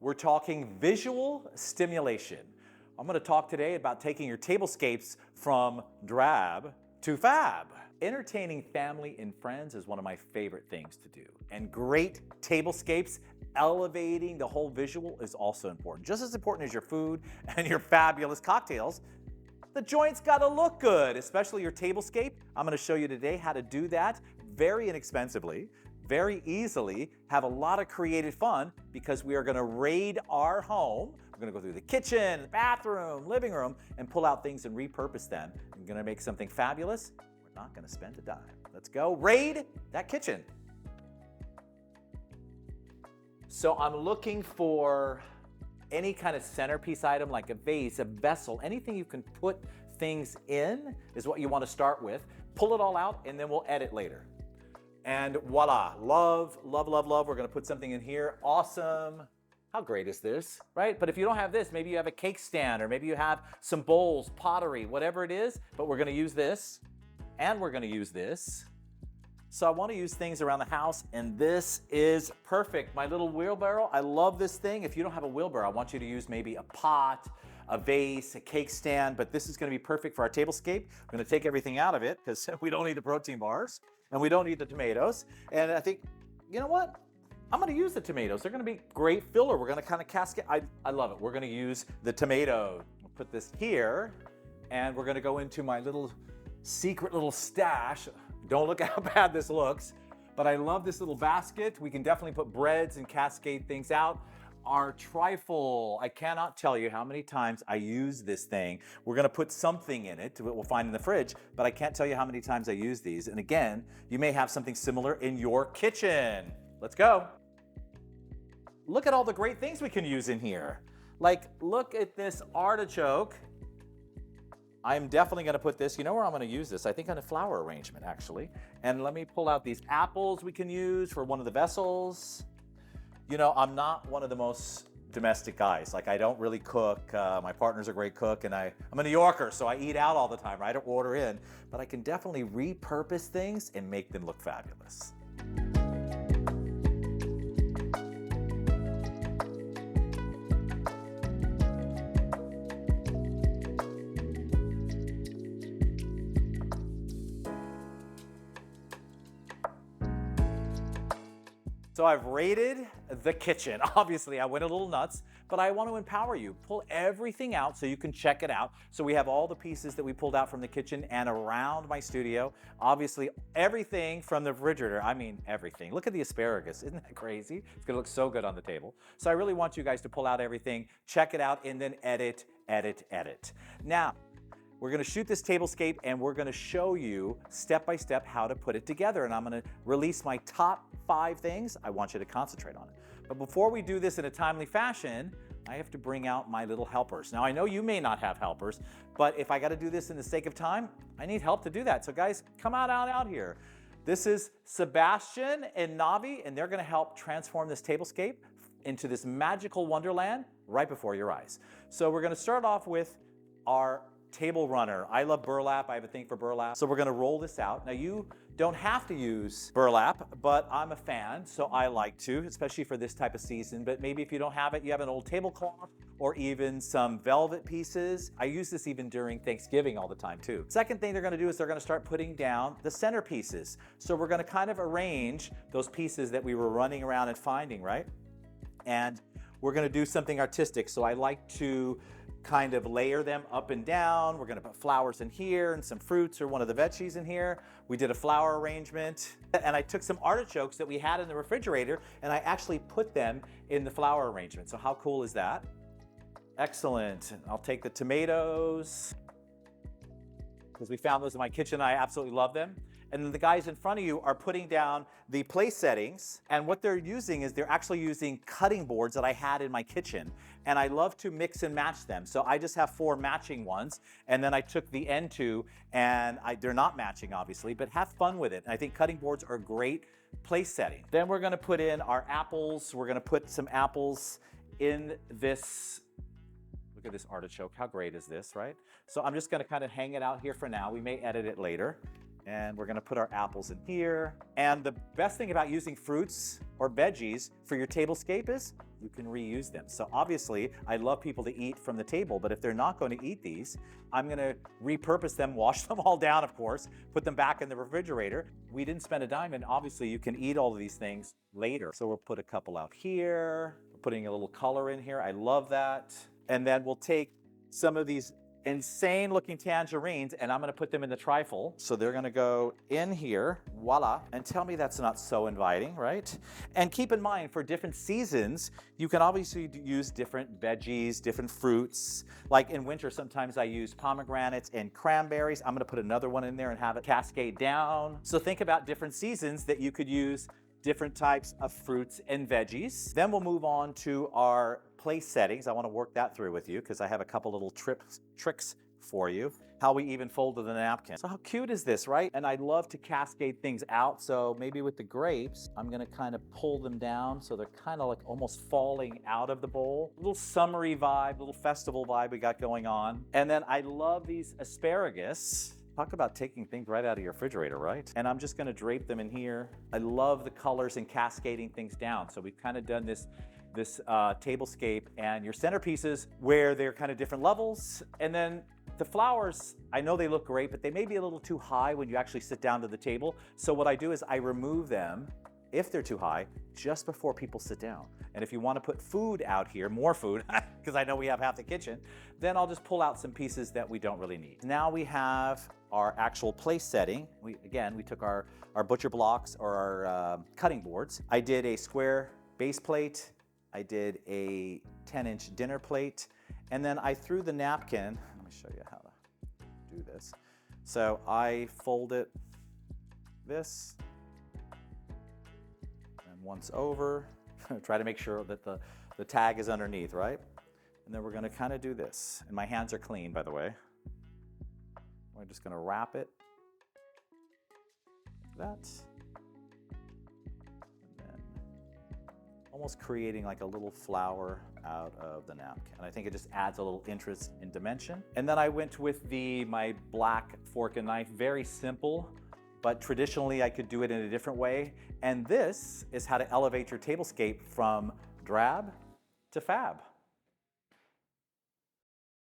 We're talking visual stimulation. I'm going to talk today about taking your tablescapes from drab to fab. Entertaining family and friends is one of my favorite things to do. And great tablescapes, elevating the whole visual is also important. Just as important as your food and your fabulous cocktails, the joint's got to look good, especially your tablescape. I'm going to show you today how to do that very inexpensively, very easily, have a lot of creative fun because we are going to raid our home. We're going to go through the kitchen, bathroom, living room, and pull out things and repurpose them. We're going to make something fabulous. We're not going to spend a dime. Let's go raid that kitchen. So I'm looking for any kind of centerpiece item like a vase, a vessel, anything you can put things in is what you want to start with. Pull it all out and then we'll edit later. And voila, love, love, love, love. We're going to put something in here. Awesome. How great is this, right? But if you don't have this, maybe you have a cake stand or maybe you have some bowls, pottery, whatever it is, but we're going to use this and we're going to use this. So I want to use things around the house and this is perfect. My little wheelbarrow, I love this thing. If you don't have a wheelbarrow, I want you to use maybe a pot, a vase, a cake stand, but this is going to be perfect for our tablescape. We're going to take everything out of it because we don't need the protein bars and we don't need the tomatoes. And I think, you know what? I'm going to use the tomatoes. They're going to be great filler. We're going to kind of cascade. I love it. We're going to use the tomato. We'll put this here and we're going to go into my little secret little stash. Don't look how bad this looks, but I love this little basket. We can definitely put breads and cascade things out. Our trifle, I cannot tell you how many times I use this thing. We're gonna put something in it, we'll find in the fridge, but I can't tell you how many times I use these. And again, you may have something similar in your kitchen. Let's go. Look at all the great things we can use in here. Like, look at this artichoke. I'm definitely gonna put this, you know where I'm gonna use this? I think on a flower arrangement, actually. And let me pull out these apples we can use for one of the vessels. You know, I'm not one of the most domestic guys. Like, I don't really cook. My partner's a great cook, and I'm a New Yorker, so I eat out all the time, right? I don't order in. But I can definitely repurpose things and make them look fabulous. So I've raided the kitchen. Obviously, I went a little nuts, but I want to empower you. Pull everything out so you can check it out. So we have all the pieces that we pulled out from the kitchen and around my studio. Obviously, everything from the refrigerator. I mean, everything. Look at the asparagus. Isn't that crazy? It's going to look so good on the table. So I really want you guys to pull out everything, check it out, and then edit, edit, edit. Now, we're going to shoot this tablescape and we're going to show you step by step how to put it together. And I'm going to release my top 5 things. I want you to concentrate on it. But before we do this in a timely fashion, I have to bring out my little helpers. Now I know you may not have helpers, but if I got to do this in the sake of time, I need help to do that. So guys, come out here. This is Sebastian and Navi, and they're going to help transform this tablescape into this magical wonderland right before your eyes. So we're going to start off with our table runner. I love burlap. I have a thing for burlap. So we're going to roll this out. Now you don't have to use burlap, but I'm a fan, so I like to, especially for this type of season. But maybe if you don't have it, you have an old tablecloth or even some velvet pieces. I use this even during Thanksgiving all the time too. Second thing they're going to do is they're going to start putting down the center pieces. So we're going to kind of arrange those pieces that we were running around and finding, right? And we're going to do something artistic. So I like to kind of layer them up and down. We're going to put flowers in here and some fruits or one of the veggies in here. We did a flower arrangement and I took some artichokes that we had in the refrigerator and I actually put them in the flower arrangement. So how cool is that? Excellent. I'll take the tomatoes because we found those in my kitchen. I absolutely love them. And then the guys in front of you are putting down the place settings. And what they're using is they're actually using cutting boards that I had in my kitchen. And I love to mix and match them. So I just have 4 matching ones. And then I took the end 2 and they're not matching obviously, but have fun with it. And I think cutting boards are a great place setting. Then we're gonna put in our apples. We're gonna put some apples in this. Look at this artichoke. How great is this, right? So I'm just gonna kind of hang it out here for now. We may edit it later. And we're gonna put our apples in here. And the best thing about using fruits or veggies for your tablescape is you can reuse them. So obviously, I love people to eat from the table, but if they're not going to eat these, I'm gonna repurpose them, wash them all down, of course, put them back in the refrigerator. We didn't spend a dime, and obviously you can eat all of these things later. So we'll put a couple out here. We're putting a little color in here. I love that. And then we'll take some of these insane looking tangerines and I'm gonna put them in the trifle. So they're gonna go in here, voila, and tell me that's not so inviting, right? And keep in mind, for different seasons, you can obviously use different veggies, different fruits. Like in winter, sometimes I use pomegranates and cranberries. I'm gonna put another one in there and have it cascade down. So think about different seasons that you could use different types of fruits and veggies. Then we'll move on to our place settings. I want to work that through with you because I have a couple little tricks for you. How we even folded the napkin. So how cute is this, right? And I love to cascade things out. So maybe with the grapes, I'm gonna kind of pull them down so they're kind of like almost falling out of the bowl. A little summery vibe, little festival vibe we got going on. And then I love these asparagus. Talk about taking things right out of your refrigerator, right? And I'm just gonna drape them in here. I love the colors and cascading things down. So we've kind of done this tablescape and your centerpieces where they're kind of different levels. And then the flowers, I know they look great, but they may be a little too high when you actually sit down to the table. So what I do is I remove them, if they're too high, just before people sit down. And if you want to put food out here, more food, because I know we have half the kitchen, then I'll just pull out some pieces that we don't really need. Now we have our actual place setting. We took our butcher blocks or our cutting boards. I did a square base plate. I did a 10-inch dinner plate. And then I threw the napkin. Let me show you how to do this. So I fold it this. And once over, try to make sure that the tag is underneath, right? And then we're gonna kind of do this. And my hands are clean, by the way. We're just gonna wrap it like that. And then almost creating like a little flower out of the napkin. And I think it just adds a little interest in dimension. And then I went with my black fork and knife, very simple, but traditionally I could do it in a different way. And this is how to elevate your tablescape from drab to fab.